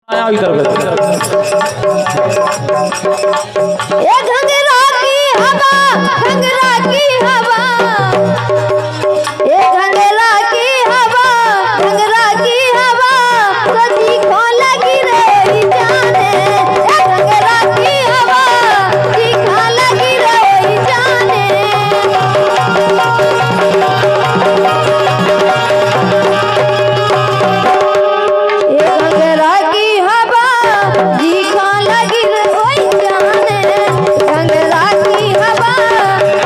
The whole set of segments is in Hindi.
घंगरा की हवा, घंगरा की हवा, घंगरा की हवा, घंगरा की हवा, सजी को लगी रे जाने, घंगरा की हवा, जी खा लगी रे जाने। घंगरा की हवा, जी खा लगी रे जाने, घंगरा की हवा,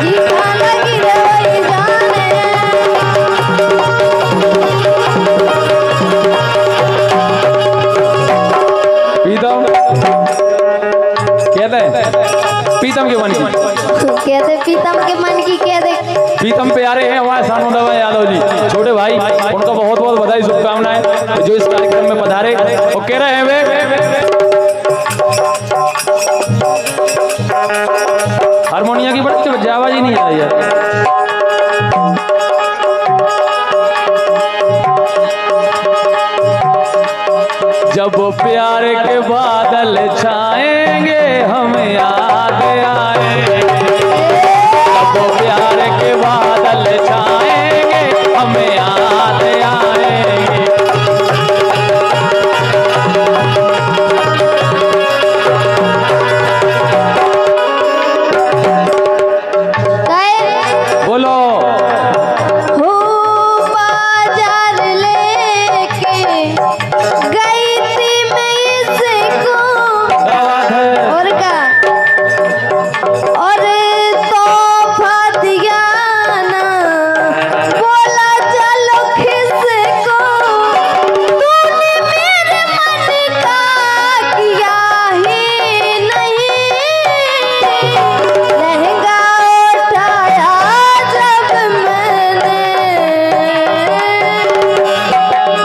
जी खा लगी रे जाने। पीतम कहते हैं पीतम के मन की कहते पीतम के मन की कहते पीतम प्यारे हैं हमारे सानोदव यादव जी छोटे भाई, उनको बहुत बहुत बधाई शुभकामनाएं जो इस कार्यक्रम में पधारे और कह रहे हैं वे हारमोनिया की बड़ी आवाज ही नहीं आ रही है। जब प्यार के बादल छाएंगे हम याद आएंगे, जब प्यार के बादल छाएंगे हम याद आएंगे। बोलो हो बाजार लेके गई थी मैं इसको, और का और तोहफा दिया ना, बोला चलो किसको, तूने मेरे मन का किया ही नहीं, लहंगा उठाया जब मैंने,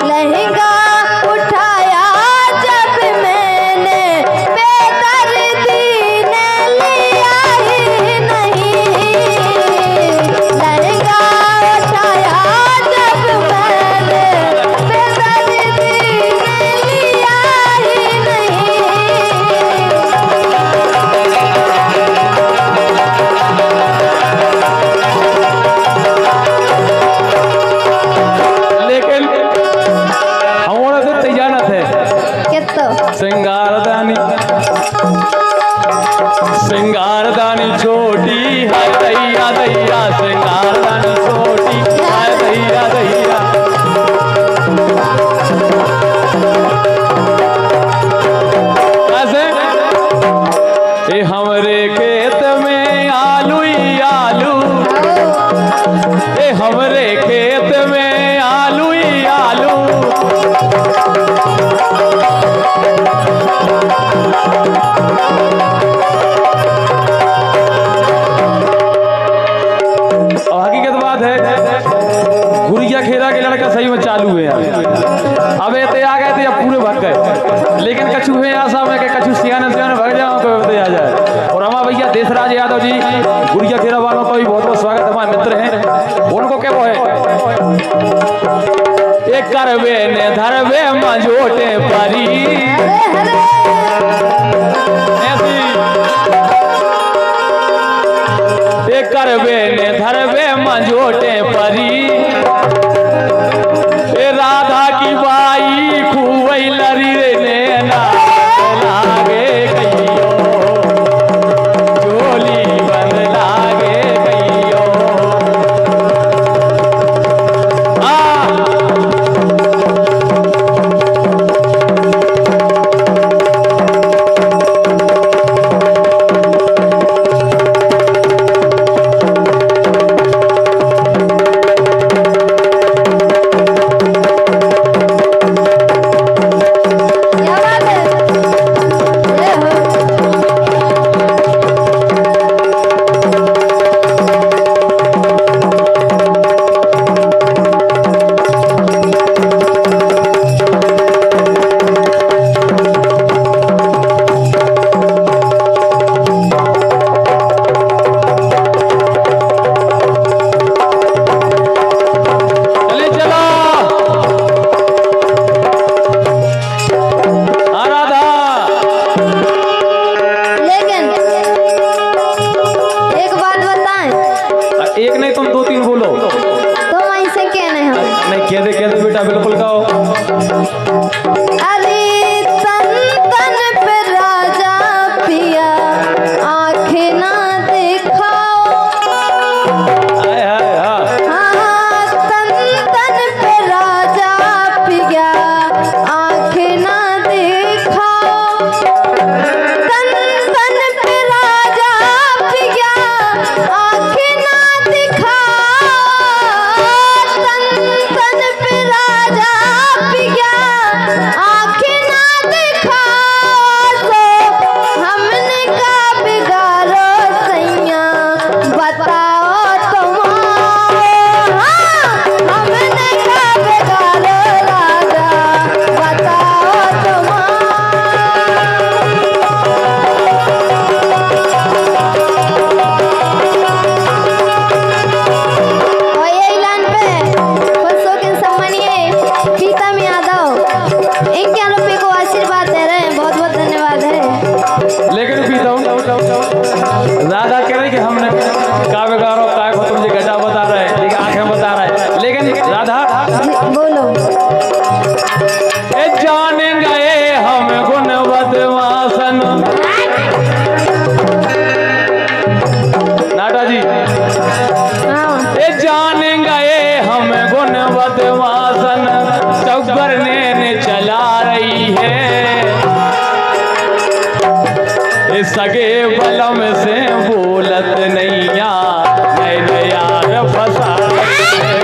लहंगा उठाया जब मैंने, बेदर्दी ने लिया ही नहीं, लहंगा उठाया जब मैंने, बेदर्दी ने लिया ही नहीं। लेकिन हमारा तो तैयार थे कितो सिंगारदानी, सिंगारदानी छोटी है दैया दैया, सिंगारदानी छोटी है दैया दैया। कैसे ये हमरे खेत में आलू ही आलू, ये हमरे खेत में आलू ही आलू। और हकीकत बात है गुड़िया खेरा के लड़का सही में चालू है यार। अब ये आ गए थे या पूरे भाग गए, लेकिन कछु है आशा में कि कछु सियाने सियाने भाग जाओ कोई आ जाए। और हमारा भैया देशराज यादव जी गुड़िया खेरा वालों का भी बहुत बहुत स्वागत, हमारे मित्र हैं, उनको क्या वो है एक करवे ने धरवे मजोटे परी, ऐसी एक करवे ने धरवे मजोटे परी, ए राधा की बाई खूबई लरी रे नैना लागे कहियो, झोली बंद लागे कहियो। आशीर्वाद दे रहे हैं, बहुत बहुत धन्यवाद है। लेकिन पीता हूँ राधा कह रही कि हमने काव्य गा रहा काय को तुम मुझे गजा बता रहे हैं, लेकिन आंखें बता रहे हैं, लेकिन राधा बोलो। ए जान गए हम गुणवत वासन। नाटा जी हाँ ए जान गए हम गुणवत वासन, चौबर ने चला रही है, ए सगे बलम से बोलत नैया नैन यार फसा रही है।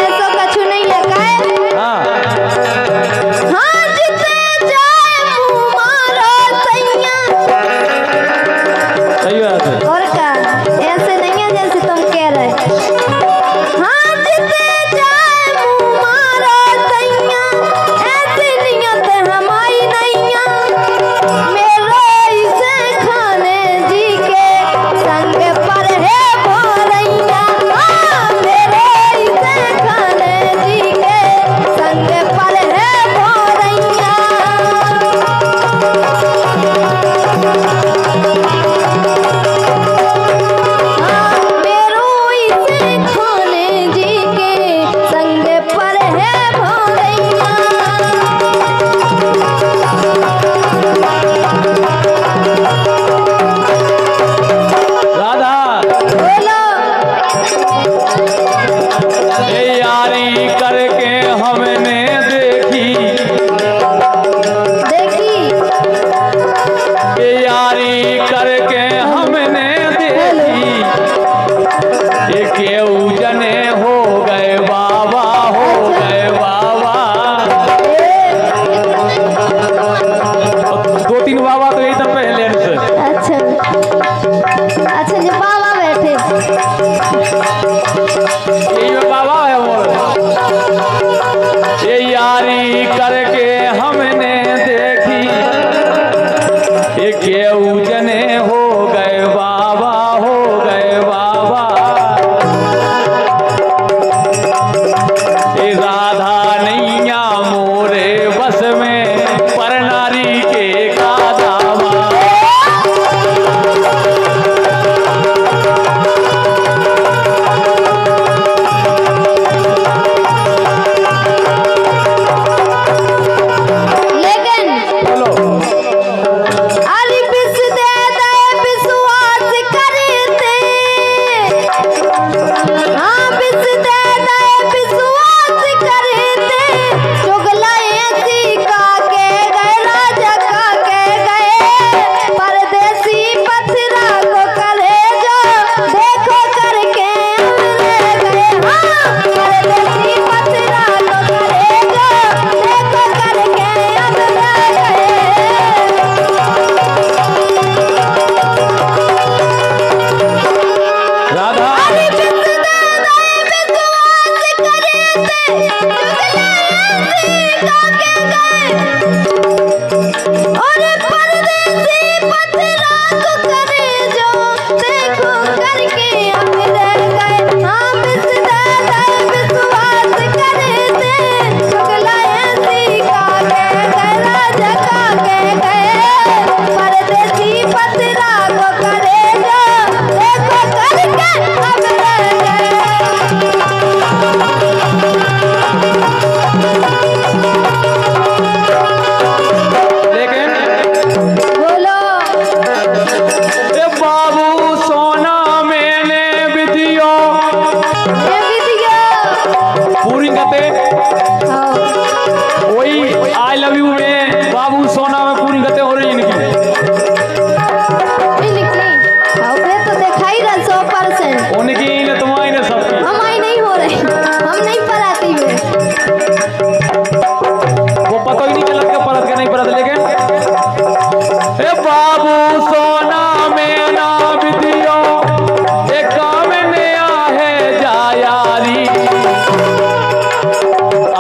ऐसा कछु नहीं है काहे? हाँ हाँ जिते जाए मुँह मारो सैया। सही बात है। और क्या, ऐसे नहीं है जैसे तुम कह रहे। हाँ जिते जाए मुँह मारो सैया, ऐसी नियत हमारी नैया। मेरो इसे खाने जी के संग पर है भोरैया। हाँ मेरो इसे खाने जी के संग पर है भोरैया। मेरो इसे खाने जी के संग पर है भोरैया। राधा बोलो। ए यारी करके हमने देखी, देखी ए यारी करके हमने देखी, ये केहू जने हो गए बाबा, हो गए बाबा। दो तीन बाबा तो यही तो पहले से। अच्छा अच्छा जी, बाबा बैठे। यही में बाबा है मोर। ये यारी करके हमने देखी, ये केहू जने हो गए बाबा, हो गए बाबा। ये राधा नैया मोरे बस में, पर नारी के का दावा। ले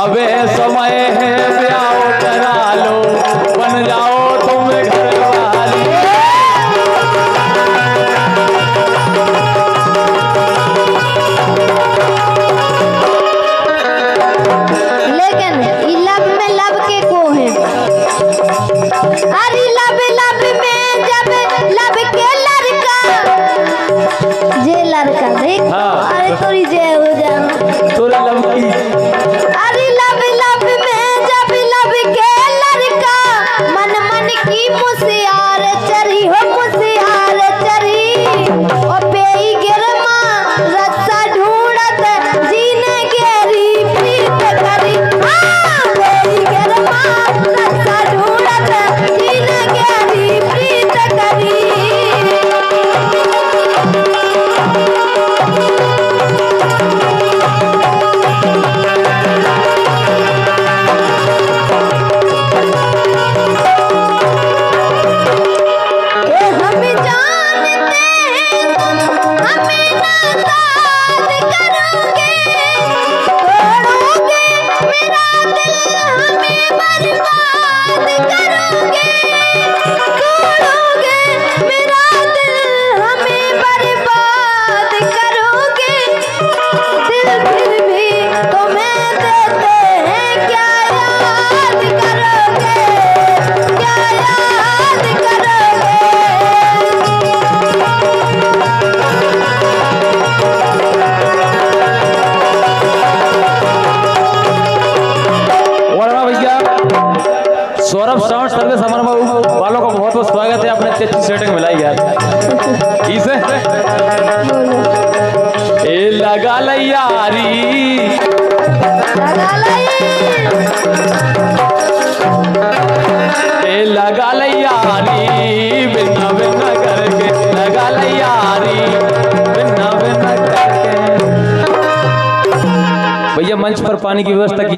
अबे समय है ब्याह करा लो, बन जाओ तुम घर वाली। लेकिन ई लब में लब के को है। अरे लब लब में जब लब के लड़का, जे लड़का देख, हाँ। अरे तोरी जे हो जा तोरे लब की अरे लब लब में जब लब के लड़का, मन मन की मुसियार चरी हो मुसियार चरी। ओ पेई गिरमा रस्सा ढूंढत जीने गेरी प्रीत करी। हाँ पेई गिरमा रस्सा ढूंढत जीने गेरी प्रीत करी। के हम जानते हैं तुम हमें नादान करोगे, तोड़ोगे मेरा दिल हमें बर्बाद करोगे, तोड़ोगे मेरा दिल हमें बर्बाद करोगे। दिल फिर भी तुम्हें देते हैं, क्या याद करोगे, क्या याद करोगे। वरना भैया सौरभ साउंड सर्विस हमारे वालों का बहुत बहुत स्वागत है। आपने इतनी अच्छी सेटिंग मिलाई यार। इसे ए लगा लैयारी, लगा लाई। ए लगा लैयारी, बिना बिना करके लगा लैयारी, बिना बिना करके। भैया मंच पर पानी की व्यवस्था की